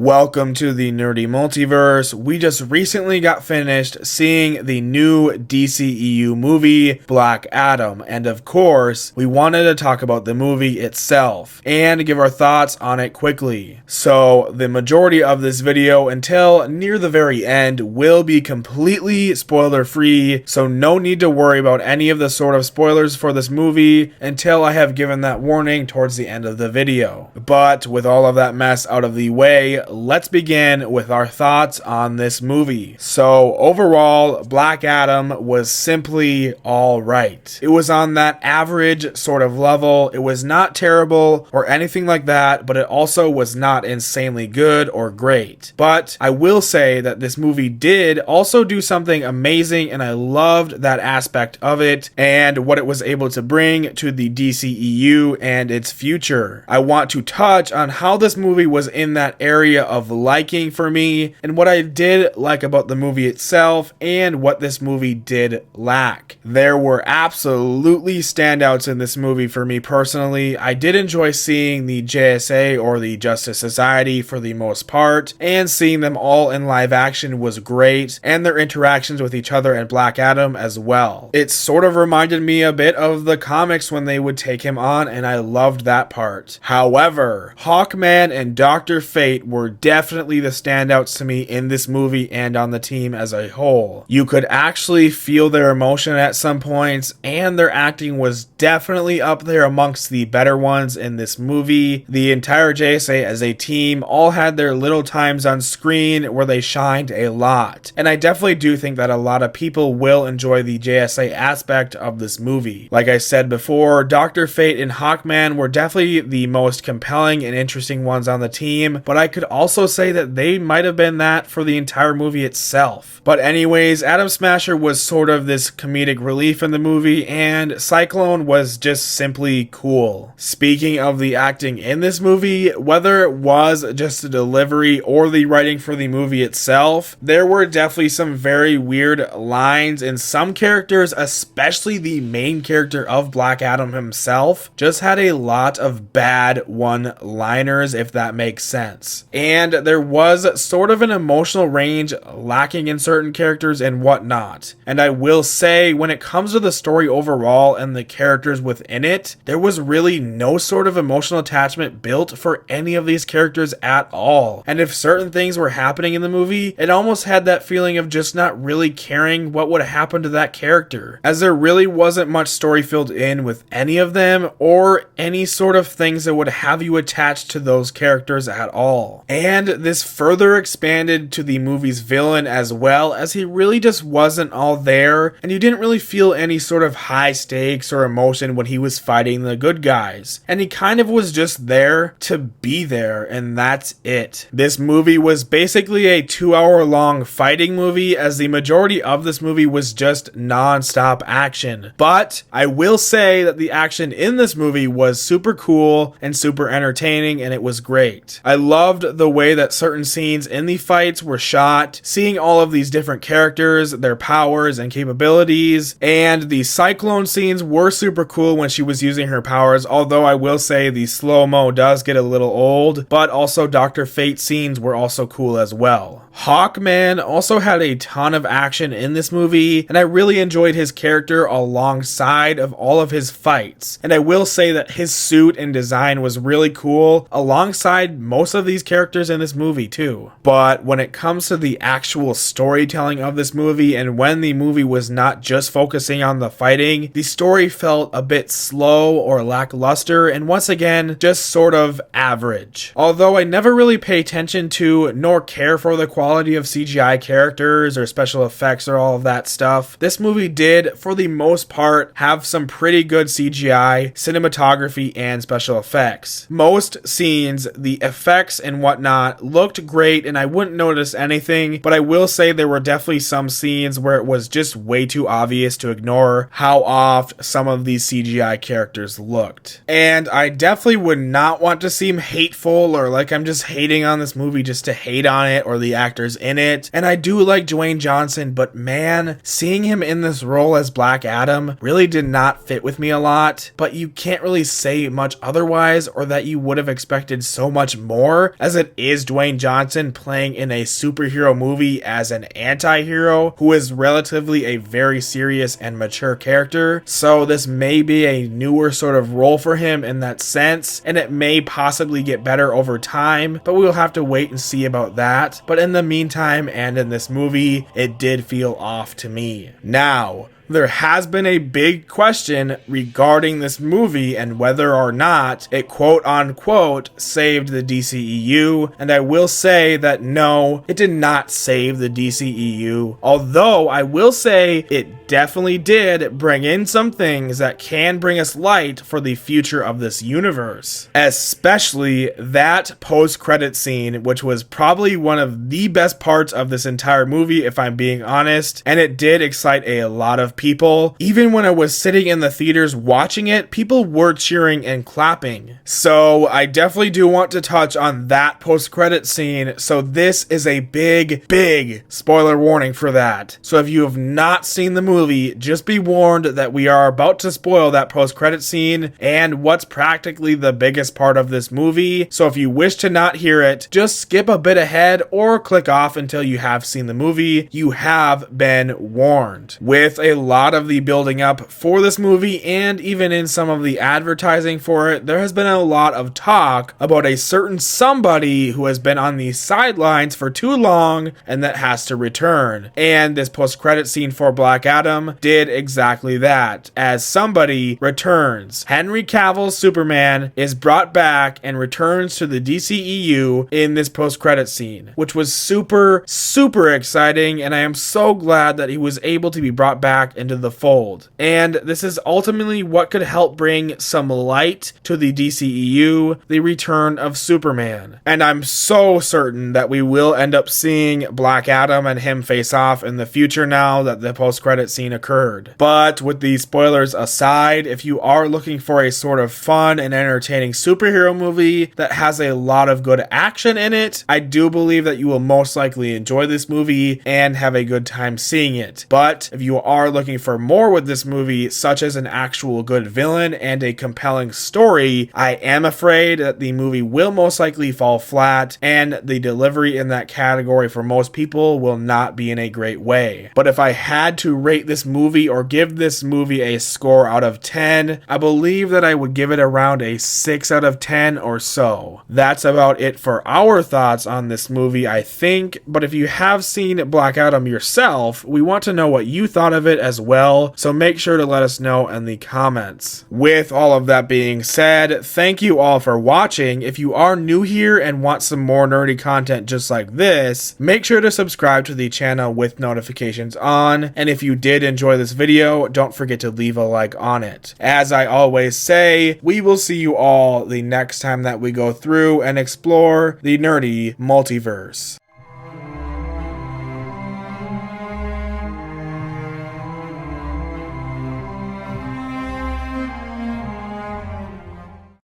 Welcome to the Nerdy Multiverse. We just recently got finished seeing the new DCEU movie, Black Adam, and of course, we wanted to talk about the movie itself and give our thoughts on it quickly. So, the majority of this video until near the very end will be completely spoiler free, so no need to worry about any of the sort of spoilers for this movie until I have given that warning towards the end of the video. But with all of that mess out of the way, let's begin with our thoughts on this movie. So overall, Black Adam was simply alright. It was on that average sort of level. It was not terrible or anything like that, but it also was not insanely good or great. But I will say that this movie did also do something amazing, and I loved that aspect of it and what it was able to bring to the DCEU and its future. I want to touch on how this movie was in that area of liking for me, and what I did like about the movie itself, and what this movie did lack. There were absolutely standouts in this movie for me personally. I did enjoy seeing the JSA, or the Justice Society, for the most part, and seeing them all in live action was great, and their interactions with each other and Black Adam as well. It sort of reminded me a bit of the comics when they would take him on, and I loved that part. However, Hawkman and Dr. Fate were definitely the standouts to me in this movie and on the team as a whole. You could actually feel their emotion at some points, and their acting was definitely up there amongst the better ones in this movie. The entire JSA as a team all had their little times on screen where they shined a lot, and I definitely do think that a lot of people will enjoy the JSA aspect of this movie. Like I said before, Dr. Fate and Hawkman were definitely the most compelling and interesting ones on the team, but I could also say that they might have been that for the entire movie itself. But anyways, Atom Smasher was sort of this comedic relief in the movie, and Cyclone was just simply cool. Speaking of the acting in this movie, whether it was just the delivery or the writing for the movie itself, there were definitely some very weird lines, and some characters, especially the main character of Black Adam himself, just had a lot of bad one-liners, if that makes sense. And there was sort of an emotional range lacking in certain characters and whatnot. And I will say, when it comes to the story overall and the characters within it, there was really no sort of emotional attachment built for any of these characters at all. And if certain things were happening in the movie, it almost had that feeling of just not really caring what would happen to that character, as there really wasn't much story filled in with any of them, or any sort of things that would have you attached to those characters at all. And this further expanded to the movie's villain as well, as he really just wasn't all there, and you didn't really feel any sort of high stakes or emotion when he was fighting the good guys. And he kind of was just there to be there, and that's it. This movie was basically a 2-hour long fighting movie, as the majority of this movie was just non-stop action. But I will say that the action in this movie was super cool and super entertaining, and it was great. I loved the way that certain scenes in the fights were shot, seeing all of these different characters, their powers and capabilities, and the Cyclone scenes were super cool when she was using her powers, although I will say the slow-mo does get a little old, but also Dr. Fate scenes were also cool as well. Hawkman also had a ton of action in this movie, and I really enjoyed his character alongside of all of his fights. And I will say that his suit and design was really cool, alongside most of these characters in this movie too. But when it comes to the actual storytelling of this movie, and when the movie was not just focusing on the fighting, the story felt a bit slow or lackluster, and once again, just sort of average. Although I never really pay attention to nor care for the quality of CGI characters or special effects or all of that stuff, this movie did, for the most part, have some pretty good CGI, cinematography, and special effects. Most scenes, the effects and whatnot looked great, and I wouldn't notice anything, but I will say there were definitely some scenes where it was just way too obvious to ignore how off some of these CGI characters looked. And I definitely would not want to seem hateful or like I'm just hating on this movie just to hate on it or the actors in it. And I do like Dwayne Johnson, but man, seeing him in this role as Black Adam really did not fit with me a lot, but you can't really say much otherwise, or that you would have expected so much more, as it is Dwayne Johnson playing in a superhero movie as an anti-hero who is relatively a very serious and mature character. So this may be a newer sort of role for him in that sense, and it may possibly get better over time, but we'll have to wait and see about that. But in the meantime, and in this movie, it did feel off to me. Now, there has been a big question regarding this movie and whether or not it quote unquote saved the DCEU, and I will say that no, it did not save the DCEU, although I will say it definitely did bring in some things that can bring us light for the future of this universe, especially that post-credit scene, which was probably one of the best parts of this entire movie if I'm being honest, and it did excite a lot of people. Even when I was sitting in the theaters watching it, people were cheering and clapping. So I definitely do want to touch on that post-credit scene. So this is a big spoiler warning for that. So if you have not seen the movie, just be warned that we are about to spoil that post-credit scene and what's practically the biggest part of this movie. So if you wish to not hear it, just skip a bit ahead or click off until you have seen the movie. You have been warned. With a lot of the building up for this movie and even in some of the advertising for it, there has been a lot of talk about a certain somebody who has been on the sidelines for too long and that has to return. And this post-credit scene for Black Adam did exactly that, as somebody returns. Henry Cavill's Superman is brought back and returns to the DCEU in this post-credit scene, which was super exciting, and I am so glad that he was able to be brought back into the fold. And this is ultimately what could help bring some light to the DCEU, the return of Superman. And I'm so certain that we will end up seeing Black Adam and him face off in the future now that the post-credit scene occurred. But with the spoilers aside, if you are looking for a sort of fun and entertaining superhero movie that has a lot of good action in it, I do believe that you will most likely enjoy this movie and have a good time seeing it. But if you are looking for more with this movie, such as an actual good villain and a compelling story, I am afraid that the movie will most likely fall flat, and the delivery in that category for most people will not be in a great way. But if I had to rate this movie or give this movie a score out of 10, I believe that I would give it around a 6 out of 10 or so. That's about it for our thoughts on this movie, I think, but if you have seen Black Adam yourself, we want to know what you thought of it as well, so make sure to let us know in the comments. With all of that being said, thank you all for watching. If you are new here and want some more nerdy content just like this, make sure to subscribe to the channel with notifications on, and if you did enjoy this video, don't forget to leave a like on it. As I always say, we will see you all the next time that we go through and explore the nerdy multiverse.